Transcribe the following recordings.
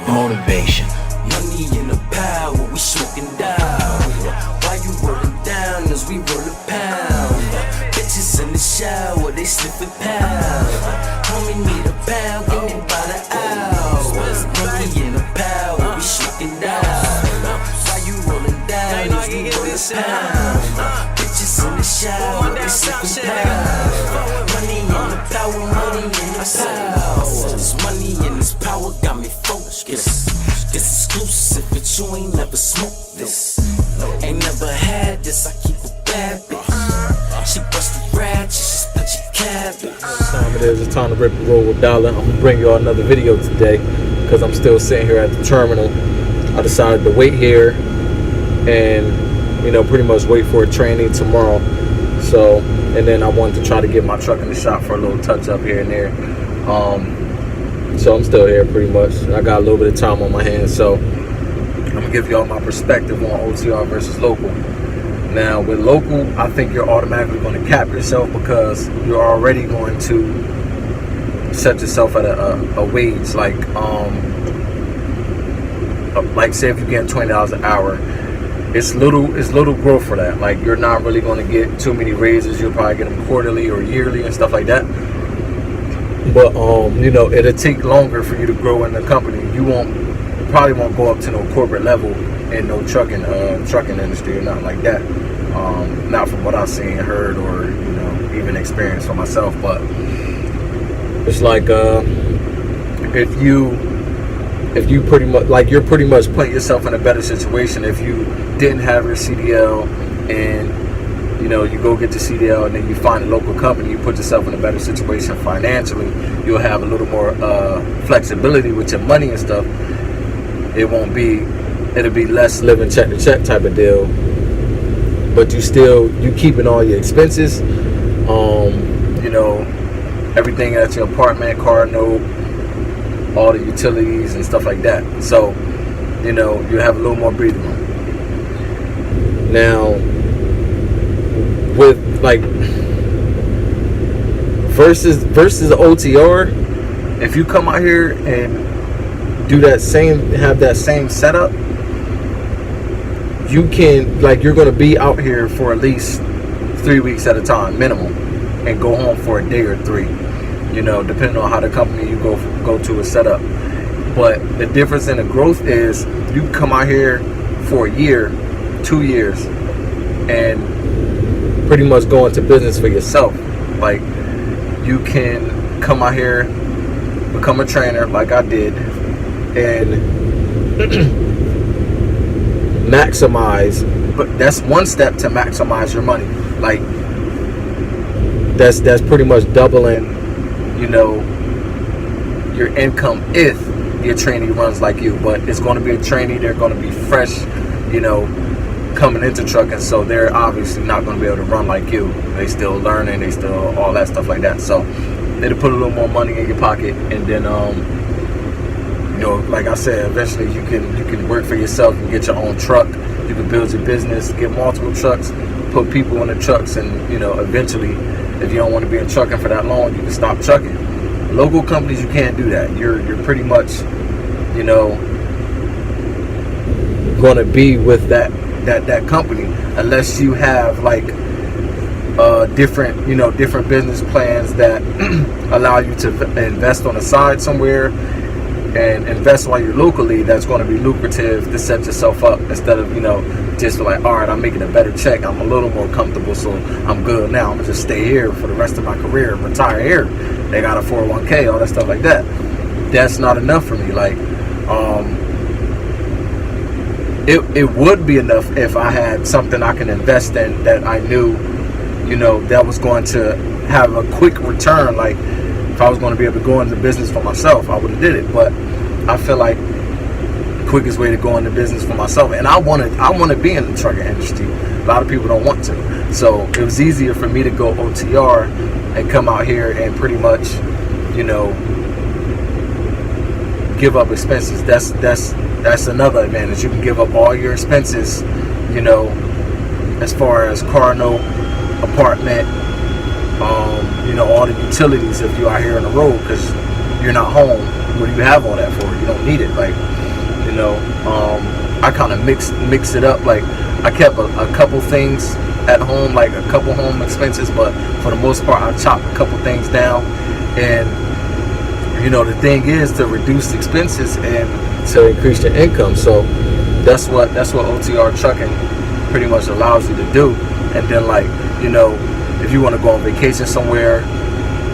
motivation. Money in the power, we smoking down. Why you rolling down as we roll a pound? Bitches in the shower, they slipping pound. Homie need a pound, give me by the hour. Money in the power, we smoking down. Why you rolling down as we roll a pound? Bitches in the shower, they slipping pound. Money in the power, money in the power. This money in this power got me focused. This exclusive, but you ain't never smoked this. Ain't never had this, I keep a bad bitch. She busted ratchet, she split your cabbage. Time it is, it's time to rip and roll with Dollar. I'm gonna bring y'all another video today because I'm still sitting here at the terminal. I decided to wait here and, you know, pretty much wait for a training tomorrow. So, and then I wanted to try to get my truck in the shop for a little touch up here and there. So I'm still here pretty much. I got a little bit of time on my hands, so I'm gonna give y'all my perspective on OTR versus local. Now with local, I think you're automatically going to cap yourself because you're already going to set yourself at a wage like say if you're getting $20 an hour, it's little growth for that. Like you're not really going to get too many raises. You'll probably get them quarterly or yearly and stuff like that. But you know, it'll take longer for you to grow in the company. You probably won't go up to no corporate level in no trucking industry or nothing like that. Not from what I've seen, heard, or you know, even experienced for myself. But it's like if you pretty much like you're pretty much putting yourself in a better situation if you didn't have your CDL and you know, you go get the CDL and then you find a local company, you put yourself in a better situation financially. You'll have a little more flexibility with your money and stuff. It'll be less living check to check type of deal. But you keeping all your expenses, you know, everything at your apartment, car note, all the utilities and stuff like that. So, you know, you have a little more breathing room. Now, with like versus the OTR, if you come out here and have that same setup, you can, like, you're gonna be out here for at least 3 weeks at a time minimum and go home for a day or 3, you know, depending on how the company you go to is set up. But the difference in the growth is you come out here for a year, 2 years, and pretty much go into business for yourself. Like, you can come out here, become a trainer like I did, and maximize. But that's one step to maximize your money. Like, that's pretty much doubling, you know, your income if your trainee runs like you. But it's going to be a trainee. They're going to be fresh, you know, coming into trucking, so they're obviously not going to be able to run like you. They still learning, they still all that stuff like that. So they'll put a little more money in your pocket, and then you know, like I said, eventually you can work for yourself and get your own truck. You can build your business, get multiple trucks, put people in the trucks, and you know, eventually, if you don't want to be in trucking for that long, you can stop trucking. Local companies, you can't do that. You're pretty much, you know, going to be with that company unless you have like different business plans that allow you to invest on the side somewhere and invest while you're locally. That's going to be lucrative to set yourself up instead of, you know, just like, all right, I'm making a better check, I'm a little more comfortable, so I'm good now, I'm gonna just stay here for the rest of my career, retire here. They got a 401k, all that stuff like that. That's not enough for me. Like, it would be enough if I had something I can invest in that I knew, you know, that was going to have a quick return. Like, if I was going to be able to go into business for myself, I would have did it. But I feel like the quickest way to go into business for myself, and I want to be in the trucking industry. A lot of people don't want to. So it was easier for me to go OTR and come out here and pretty much, you know, give up expenses. That's another advantage. You can give up all your expenses, you know, as far as car note, apartment, you know, all the utilities if you're out here on the road, because you're not home. what do you have all that for? You don't need it. Like, you know, I kind of mix it up. Like, I kept a couple things at home, like a couple home expenses, but for the most part, I chopped a couple things down. And you know, the thing is to reduce expenses and to increase your income. So that's what OTR trucking pretty much allows you to do. And then, like, you know, if you want to go on vacation somewhere,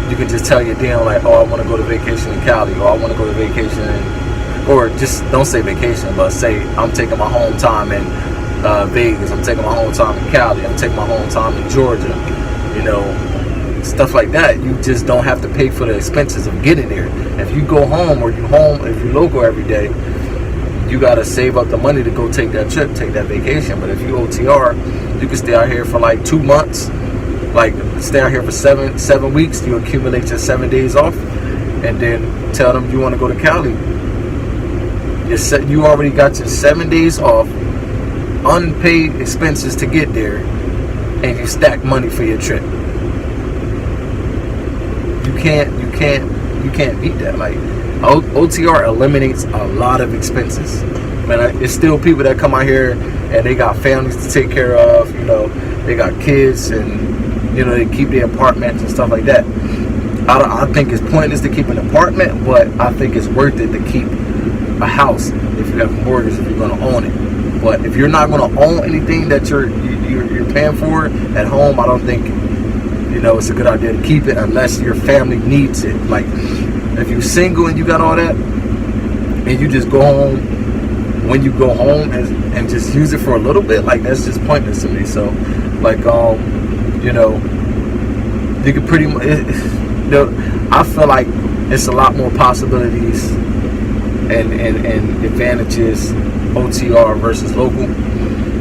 you can just tell your deal, like, oh, I want to go to vacation in Cali, or I want to go to vacation in, or just don't say vacation, but say I'm taking my home time in Vegas, I'm taking my home time in Cali, I'm taking my home time in Georgia, you know, stuff like that. You just don't have to pay for the expenses of getting there. If you go home, or if you're local every day, you got to save up the money to go take that trip, take that vacation. But if you OTR, you can stay out here for like 2 months, like stay out here for seven weeks. You accumulate your 7 days off, and then tell them you want to go to Cali. You already got your 7 days off, unpaid expenses to get there, and you stack money for your trip. You can't beat that. Like, OTR eliminates a lot of expenses. Man, it's still people that come out here and they got families to take care of. You know, they got kids, and you know, they keep their apartments and stuff like that. I think it's pointless to keep an apartment, but I think it's worth it to keep a house if you have a mortgage, if you're going to own it. But if you're not going to own anything that you're paying for at home, I don't think, you know, it's a good idea to keep it unless your family needs it. Like, if you're single and you got all that, and you just go home when you go home and just use it for a little bit, like, that's just pointless to me. So, like, you know, you can pretty much, I feel like it's a lot more possibilities and advantages OTR versus local.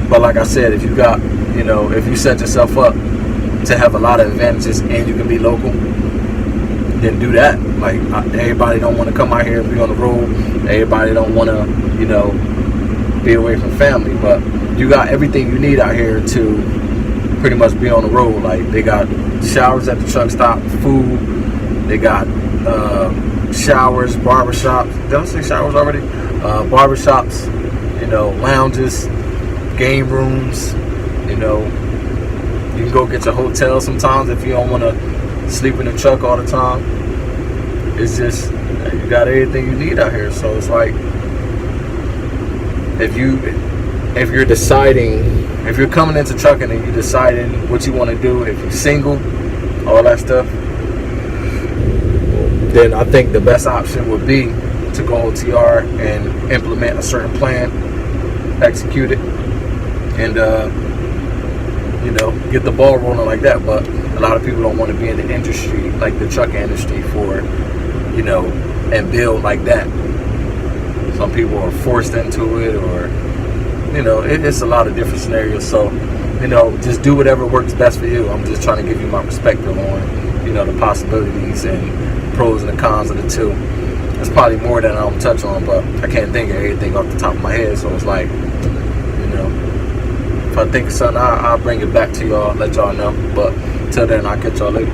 But like I said, if you got, you know, if you set yourself up to have a lot of advantages and you can be local, then do that. Like, everybody don't want to come out here and be on the road. Everybody don't want to, you know, be away from family. But you got everything you need out here to pretty much be on the road. Like, they got showers at the truck stop, food. They got showers, barbershops. Did I say showers already? Barbershops, you know, lounges, game rooms, you know. You can go get your hotel sometimes if you don't want to sleep in the truck all the time. It's just, you got everything you need out here. So it's like, if you're deciding, if you're coming into trucking and you're deciding what you want to do, if you're single, all that stuff, then I think the best option would be to go OTR and implement a certain plan, execute it, and you know, get the ball rolling like that. But a lot of people don't want to be in the industry, like the trucking industry, for, you know, and build like that. Some people are forced into it, or, you know, it's a lot of different scenarios. So, you know, just do whatever works best for you. I'm just trying to give you my perspective on, you know, the possibilities and pros and the cons of the two. There's probably more than I'm touch on, but I can't think of everything off the top of my head. So it's like, you know, if I think of something, I'll bring it back to y'all, let y'all know. But till then, I'll catch y'all later.